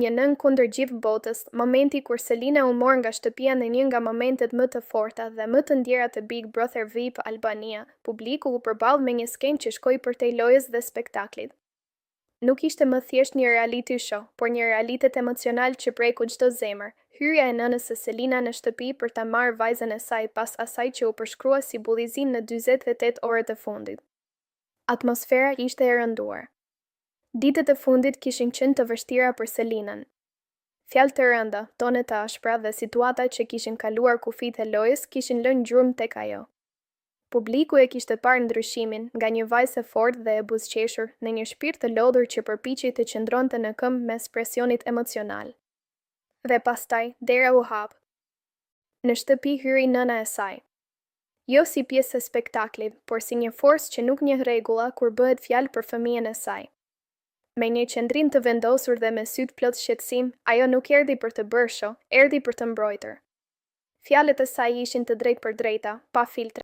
Një nën kundër gjithë botës, momenti kur Selina u mor nga shtëpia në një nga momentet më të forta dhe më të ndjera të Big Brother VIP Albania, publiku u përballë me një skenë që shkoi përtej lojës dhe spektaklit. Nuk ishte më thjesht një reality show, por një realitet emocional që preku çdo zemër. Hyrja e nënës së Selina në shtëpi për ta marrë vajzën e saj pas asaj që u përshkrua si bullizim në 48 orët e fundit. Atmosfera ishte e rënduar. Ditët e fundit kishin qenë të vështira për Selinën. Fjalë të rënda, tone të ashpra dhe situata që kishin kaluar kufijtë e lojës kishin lënë gjurmë tek ajo. Publiku e kishte parë ndryshimin nga një vajzë e fortë dhe e buzëqeshur në një shpirt të lodhur që përpiqej të qëndronte në këmbë mes presionit emocional. Dhe pastaj, dera u hap. Në shtëpi hyri nëna e saj. Jo si pjesë e spektaklit, por si një forcë që nuk njeh rregulla kur bëhet fjalë për fëmijën e saj. Me një qendrim të vendosur dhe me sytë plot shqetësim, ajo nuk erdhi për të bërë show, erdhi për të mbrojtur. Fjalët e saj ishin të drejtë për drejta, pa filtre.